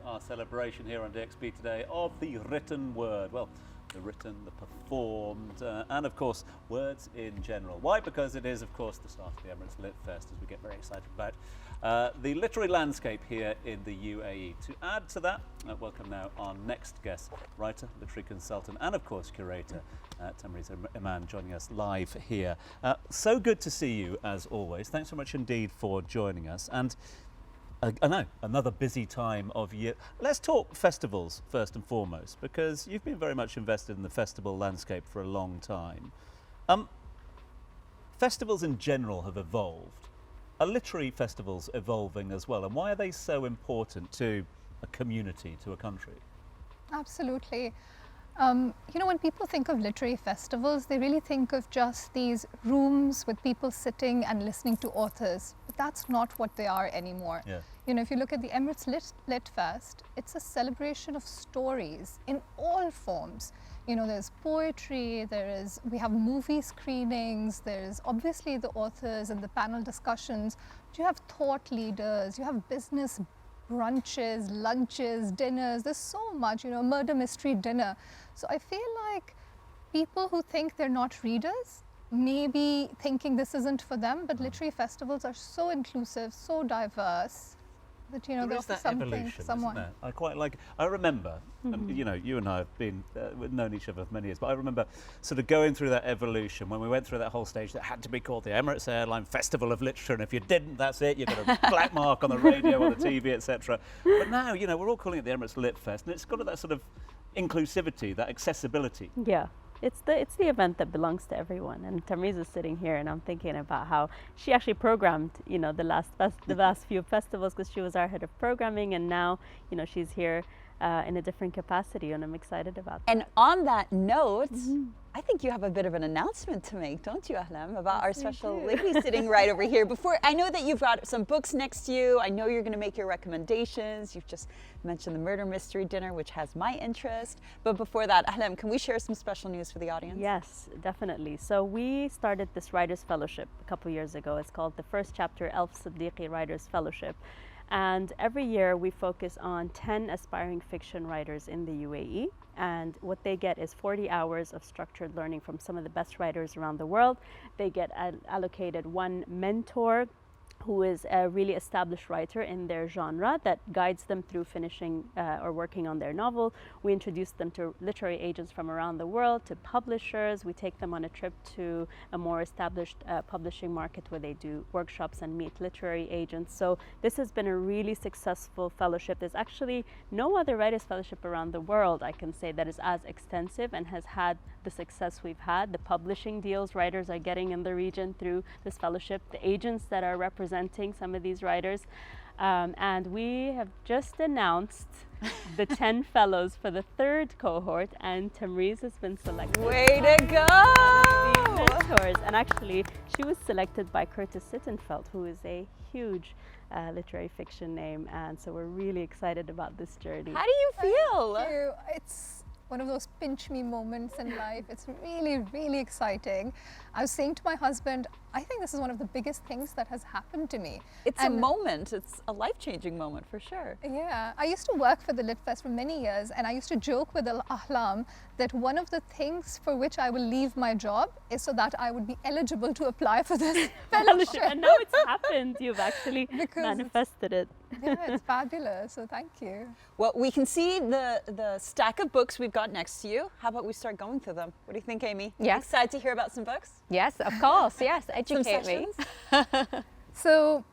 our celebration here on DXB today of the written word. Well, the written, the performed, and of course, words in general. Why? Because it is, of course, the start of the Emirates LitFest, as we get very excited about the literary landscape here in the UAE. To add to that, welcome now our next guest, writer, literary consultant, and of course, curator, Tamreez Inam, joining us live here. So good to see you, as always. Thanks so much indeed for joining us. And I know, another busy time of year. Let's talk festivals first and foremost, because you've been very much invested in the festival landscape for a long time. Festivals in general have evolved. Are literary festivals evolving as well? And why are they so important to a community, to a country? Absolutely. You know, when people think of literary festivals, they really think of just these rooms with people sitting and listening to authors. But that's not what they are anymore. Yeah. You know, if you look at the Emirates LitFest, it's a celebration of stories in all forms. You know, there's poetry, we have movie screenings, there's obviously the authors and the panel discussions. You have thought leaders, you have business brunches, lunches, dinners, there's so much, you know, murder mystery dinner. So I feel like people who think they're not readers may be thinking this isn't for them, but literary festivals are so inclusive, so diverse, that, you know, There is there's that something evolution, for someone. isn't there? I quite like, I remember, you know, you and I have been, we've known each other for many years, but I remember sort of going through that evolution when we went through that whole stage that had to be called the Emirates Airline Festival of Literature, and if you didn't, that's it, you got a black mark on the radio or the TV, etc. But now, you know, we're all calling it the Emirates LitFest, and it's got that sort of inclusivity, that accessibility. Yeah. It's the event that belongs to everyone, and Tamreez is sitting here, and I'm thinking about how she actually programmed, you know, the last few festivals, because she was our head of programming, and now, you know, she's here in a different capacity, and I'm excited about that. And on that note, I think you have a bit of an announcement to make, don't you, Ahlam, about our special lady sitting right over here. Before, I know that you've got some books next to you. I know you're going to make your recommendations. You've just mentioned the murder mystery dinner, which has my interest. But before that, Ahlam, can we share some special news for the audience? Yes, definitely. So we started this Writers Fellowship a couple years ago. It's called the First Chapter Elf Siddiqui Writers Fellowship. And every year we focus on 10 aspiring fiction writers in the UAE. And what they get is 40 hours of structured learning from some of the best writers around the world. They get allocated one mentor who is a really established writer in their genre that guides them through finishing or working on their novel. We introduce them to literary agents from around the world, to publishers. We take them on a trip to a more established publishing market where they do workshops and meet literary agents. So this has been a really successful fellowship. There's actually no other writers fellowship around the world, I can say, that is as extensive and has had the success we've had. The publishing deals writers are getting in the region through this fellowship, the agents that are representing some of these writers, and we have just announced the 10 fellows for the third cohort, and Tamreez has been selected. Way to go! Mentors. And actually she was selected by Curtis Sittenfeld, who is a huge literary fiction name, and so we're really excited about this journey. How do you feel? Thank you. It's one of those pinch me moments in life. It's really, really exciting. I was saying to my husband, I think this is one of the biggest things that has happened to me. It's a moment. It's a life-changing moment for sure. Yeah, I used to work for the LitFest for many years, and I used to joke with Ahlam that one of the things for which I will leave my job is so that I would be eligible to apply for this fellowship. And now it's happened. You've actually manifested it. Yeah, it's fabulous. So thank you. Well, we can see the stack of books we've got next to you. How about we start going through them? What do you think, Amy? Yes. Excited to hear about some books? Yes, of course. Yes, educate me. So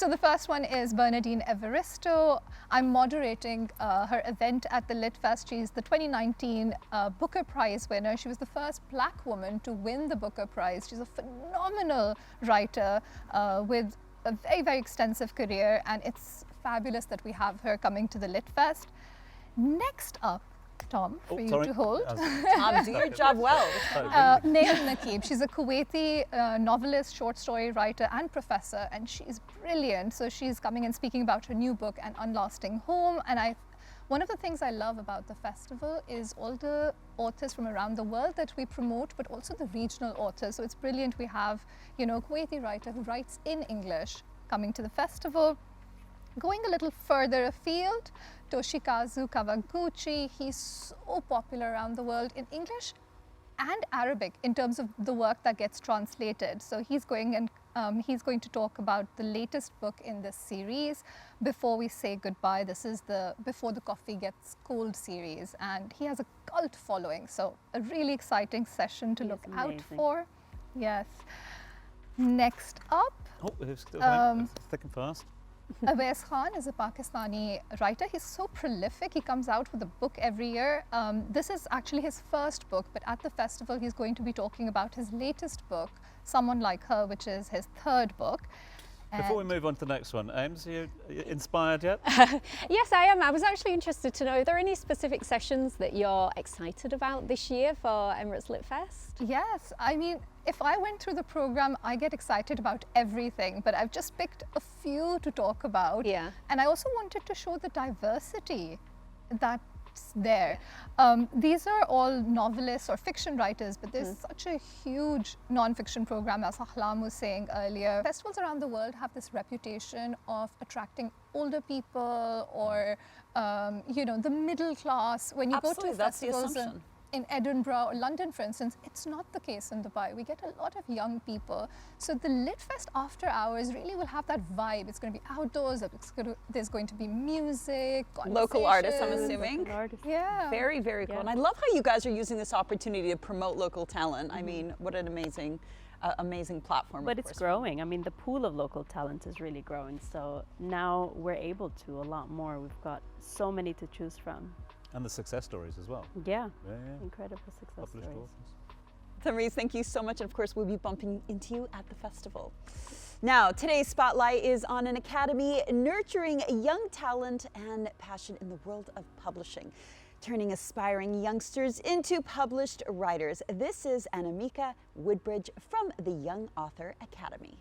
the first one is Bernardine Evaristo. I'm moderating her event at the LitFest. She's the 2019 Booker Prize winner. She was the first Black woman to win the Booker Prize. She's a phenomenal writer with a very, very extensive career, and it's fabulous that we have her coming to the LitFest. Next up, Tom, for you to hold. Tom, do your job well. Nail Naquib. She's a Kuwaiti novelist, short story writer, and professor, and she's brilliant. So she's coming and speaking about her new book, An Unlasting Home. And one of the things I love about the festival is all the authors from around the world that we promote, but also the regional authors. So it's brilliant. We have, you know, a Kuwaiti writer who writes in English coming to the festival. Going a little further afield, Toshikazu Kawaguchi, he's so popular around the world in English and Arabic in terms of the work that gets translated. So he's going to talk about the latest book in this series, Before We Say Goodbye. This is the Before the Coffee Gets Cold series, and he has a cult following. So a really exciting session to look out for. Yes. Next up, it's still going thick and fast. Awais Khan is a Pakistani writer. He's so prolific. He comes out with a book every year. This is actually his first book, but at the festival he's going to be talking about his latest book, Someone Like Her, which is his third book. Before we move on to the next one, Ames, are you inspired yet? Yes, I am. I was actually interested to know, are there any specific sessions that you're excited about this year for Emirates LitFest? Yes, I mean, if I went through the program, I get excited about everything, but I've just picked a few to talk about. Yeah. And I also wanted to show the diversity that's there. These are all novelists or fiction writers, but there's such a huge non-fiction program, as Ahlam was saying earlier. Festivals around the world have this reputation of attracting older people or, the middle class. When you go to festivals in Edinburgh or London, for instance, it's not the case in Dubai. We get a lot of young people. So the LitFest after hours really will have that vibe. It's going to be outdoors, there's going to be music, local artists, I'm assuming. Local artists. Yeah. Very, very cool. And I love how you guys are using this opportunity to promote local talent. I mean, what an amazing platform. But it's growing. I mean, the pool of local talent is really growing. So now we're able to a lot more. We've got so many to choose from. And the success stories as well. Yeah, Yeah. incredible success Published stories. authors. Tamreez, thank you so much. And of course, we'll be bumping into you at the festival. Now, today's spotlight is on an academy nurturing young talent and passion in the world of publishing, turning aspiring youngsters into published writers. This is Anamika Woodbridge from the Young Author Academy.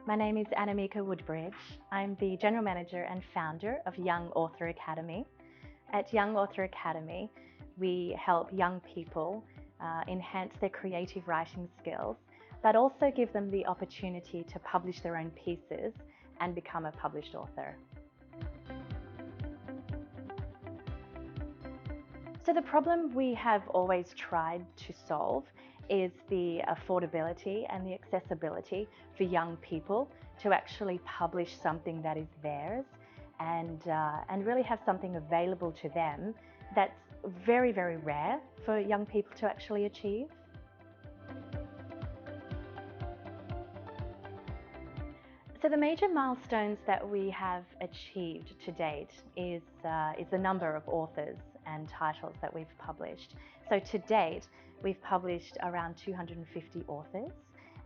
My name is Anamika Woodbridge. I'm the General Manager and founder of Young Author Academy. At Young Author Academy, we help young people enhance their creative writing skills, but also give them the opportunity to publish their own pieces and become a published author. So the problem we have always tried to solve is the affordability and the accessibility for young people to actually publish something that is theirs and really have something available to them that's very, very rare for young people to actually achieve. So the major milestones that we have achieved to date is the number of authors and titles that we've published. So to date, we've published around 250 authors,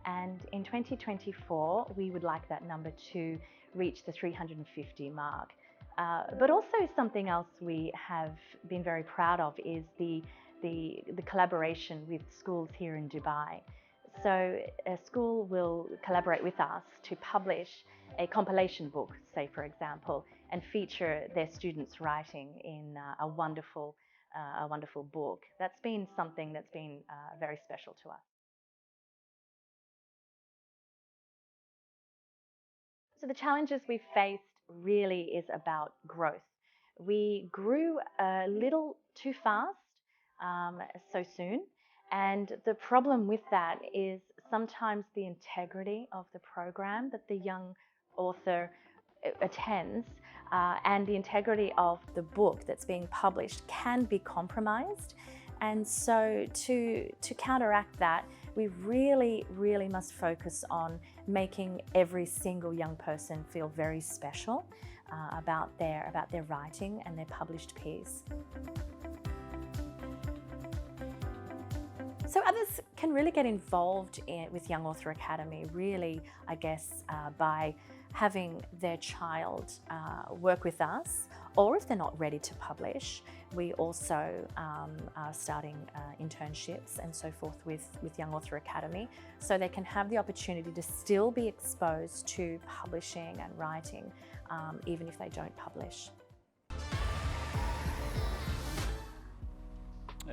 and in 2024, we would like that number to reach the 350 mark. But also something else we have been very proud of is the collaboration with schools here in Dubai. So a school will collaborate with us to publish a compilation book, say for example, and feature their students' writing in a wonderful book. That's been something that's been very special to us. So the challenges we've faced really is about growth. We grew a little too fast so soon, and the problem with that is sometimes the integrity of the program that the young author attends and the integrity of the book that's being published can be compromised. And so to counteract that, we really, really must focus on making every single young person feel very special about their writing and their published piece. So others can really get involved with Young Author Academy, really, I guess, by having their child work with us, or if they're not ready to publish, we also are starting internships and so forth with Young Author Academy, so they can have the opportunity to still be exposed to publishing and writing, even if they don't publish.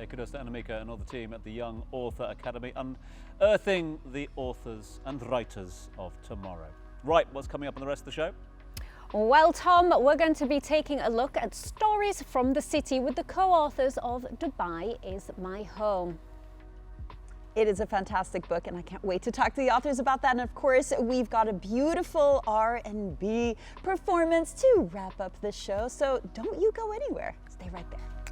Kudos to Anamika and all the team at the Young Author Academy, unearthing the authors and writers of tomorrow. Right, what's coming up on the rest of the show? Well, Tom, we're going to be taking a look at stories from the city with the co-authors of Dubai is My Home. It is a fantastic book, and I can't wait to talk to the authors about that. And of course, we've got a beautiful R&B performance to wrap up the show. So don't you go anywhere. Stay right there.